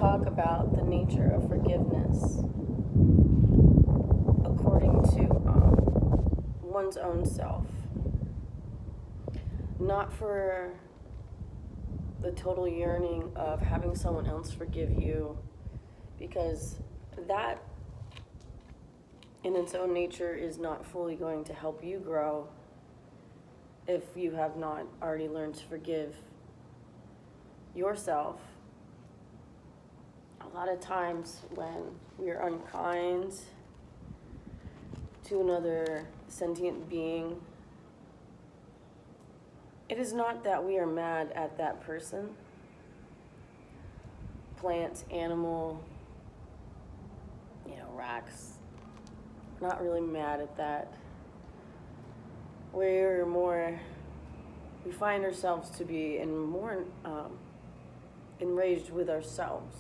talk about the nature of forgiveness according to one's own self. Not for the total yearning of having someone else forgive you, because that in its own nature is not fully going to help you grow if you have not already learned to forgive yourself. A lot of times when we are unkind to another sentient being, it is not that we are mad at that person, plant, animal, racks. We're not really mad at that. We find ourselves to be more enraged with ourselves,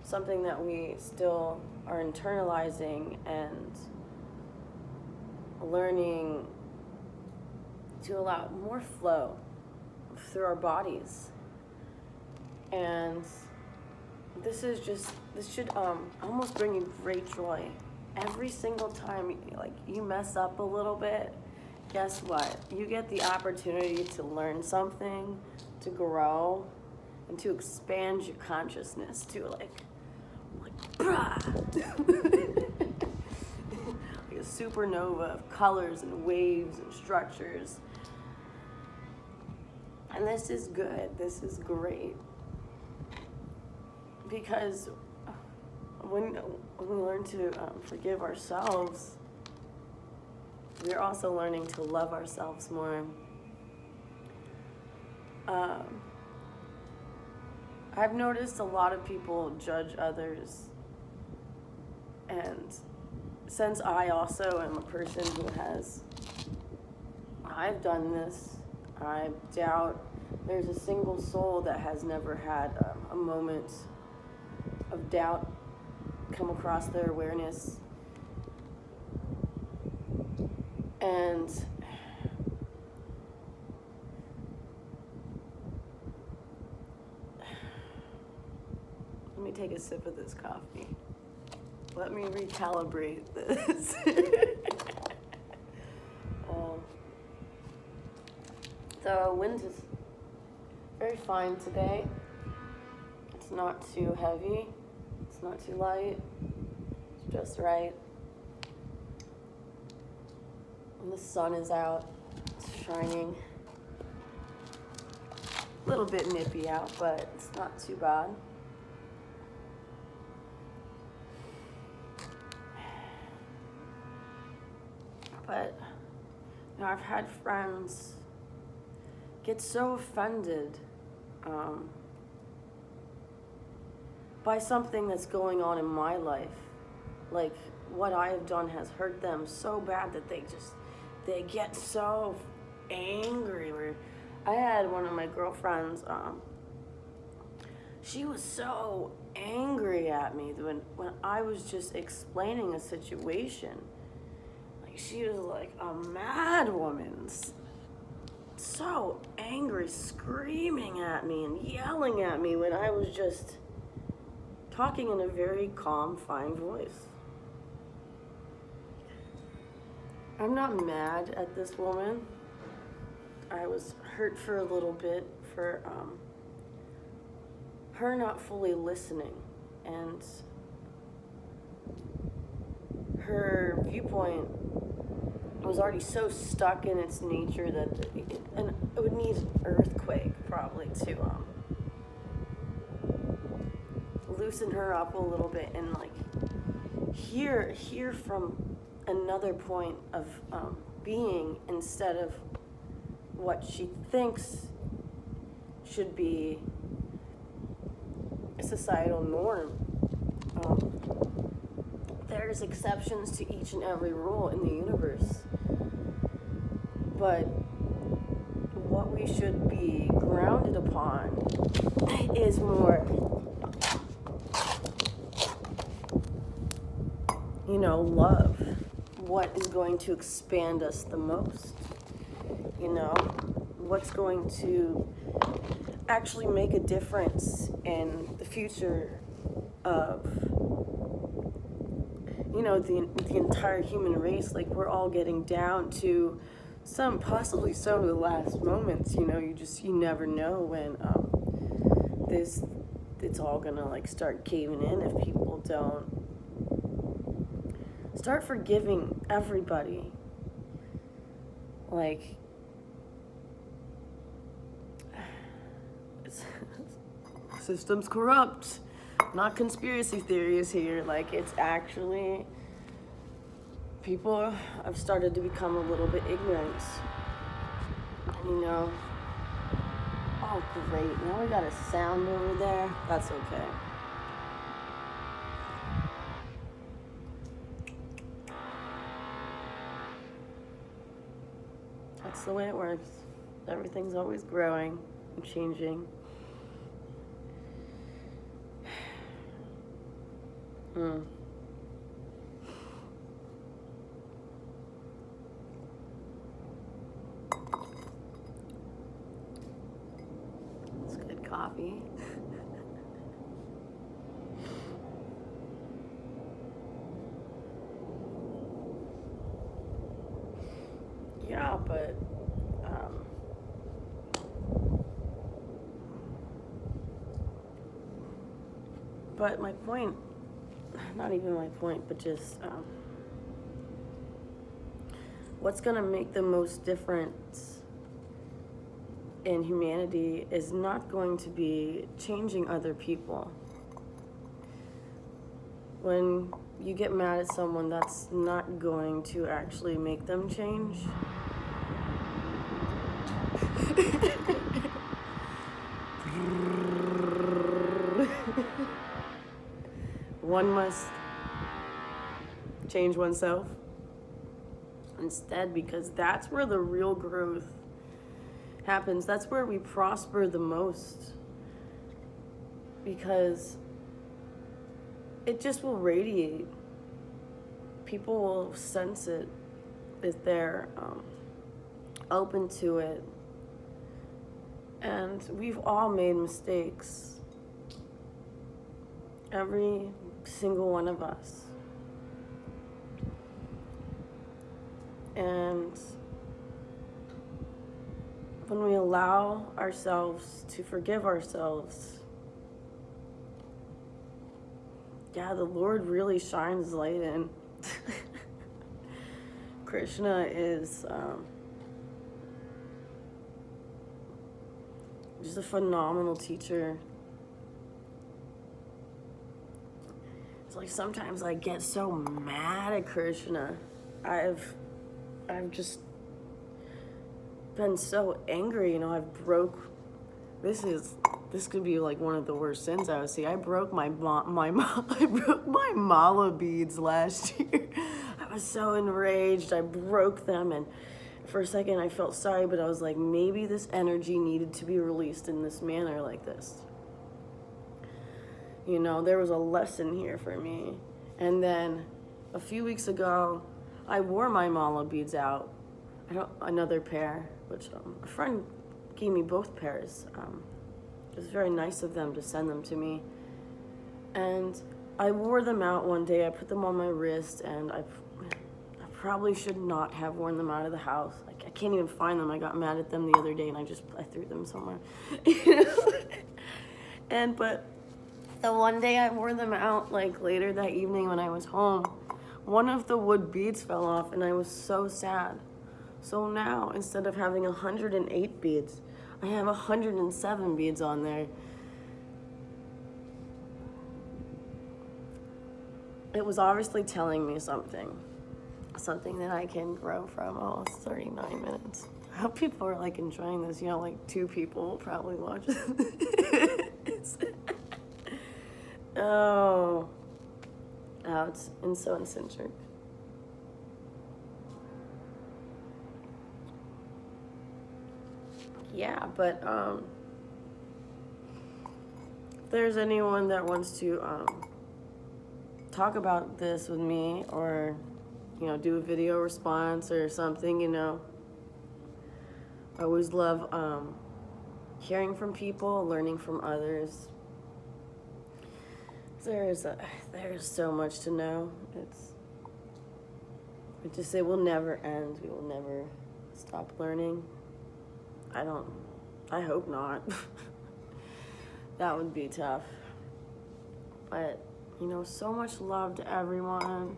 something that we still are internalizing and learning to allow more flow through our bodies. And this should almost bring you great joy. Every single time you mess up a little bit, guess what? You get the opportunity to learn something, to grow, and to expand your consciousness to like a supernova of colors and waves and structures. And this is good. This is great. Because when we learn to forgive ourselves, we're also learning to love ourselves more. I've noticed a lot of people judge others, and since I also am a person I've done this, I doubt there's a single soul that has never had a moment of doubt come across their awareness. And let me take a sip of this coffee. Let me recalibrate this. The wind is very fine today. It's not too heavy. It's not too light. It's just right. And the sun is out. It's shining. A little bit nippy out, but it's not too bad. But I've had friends get so offended by something that's going on in my life. Like, what I have done has hurt them so bad that they get so angry. I had one of my girlfriends, she was so angry at me when I was just explaining a situation. Like, she was like a mad woman, so angry, screaming at me and yelling at me when I was just talking in a very calm, fine voice. I'm not mad at this woman. I was hurt for a little bit for her not fully listening, and her viewpoint was already so stuck in its nature that it would need an earthquake probably to loosen her up a little bit and hear from another point of being, instead of what she thinks should be a societal norm. There's exceptions to each and every rule in the universe, but what we should be grounded upon is more, love. What is going to expand us the most? What's going to actually make a difference in the future of, you know, the entire human race. Like, we're all getting down to some, possibly some of the last moments, you know. You never know when it's all gonna like start caving in if people don't start forgiving everybody. Like, system's corrupt, not conspiracy theories here. Like, it's actually, people have started to become a little bit ignorant. And, you know, oh great, now we got a sound over there. That's okay. That's the way it works. Everything's always growing and changing. It's good coffee. Yeah, but my point, not even my point, but just what's going to make the most difference in humanity is not going to be changing other people. When you get mad at someone, that's not going to actually make them change. One must change oneself instead, because that's where the real growth happens. That's where we prosper the most, because it just will radiate. People will sense it if they're open to it. And we've all made mistakes. Every single one of us. And when we allow ourselves to forgive ourselves, yeah, the Lord really shines light in. Krishna is just a phenomenal teacher. It's like sometimes I get so mad at Krishna. I've just been so angry, you know. This could be like one of the worst sins I would see. I broke my mala beads last year. I was so enraged. I broke them, and for a second I felt sorry, but I was like, maybe this energy needed to be released in this manner like this. You know, there was a lesson here for me. And then a few weeks ago, I wore my mala beads out. Another pair, which a friend gave me both pairs. It was very nice of them to send them to me. And I wore them out one day. I put them on my wrist, and I probably should not have worn them out of the house. Like, I can't even find them. I got mad at them the other day, and I threw them somewhere. But the one day I wore them out, like later that evening when I was home, one of the wood beads fell off, and I was so sad. So now, instead of having 108 beads, I have 107 beads on there. It was obviously telling me something that I can grow from. Oh, it's 39 minutes. I hope people are like enjoying this. You know, like 2 people will probably watch this. Oh, it's so eccentric. Yeah, but if there's anyone that wants to talk about this with me, or you know, do a video response or something, you know, I always love hearing from people, learning from others. there's so much to know. It will never end. We will never stop learning. I hope not. That would be tough. But, so much love to everyone.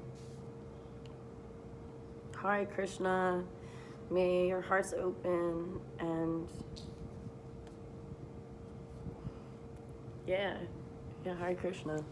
Hare Krishna. May your hearts open, and yeah, Hare Krishna.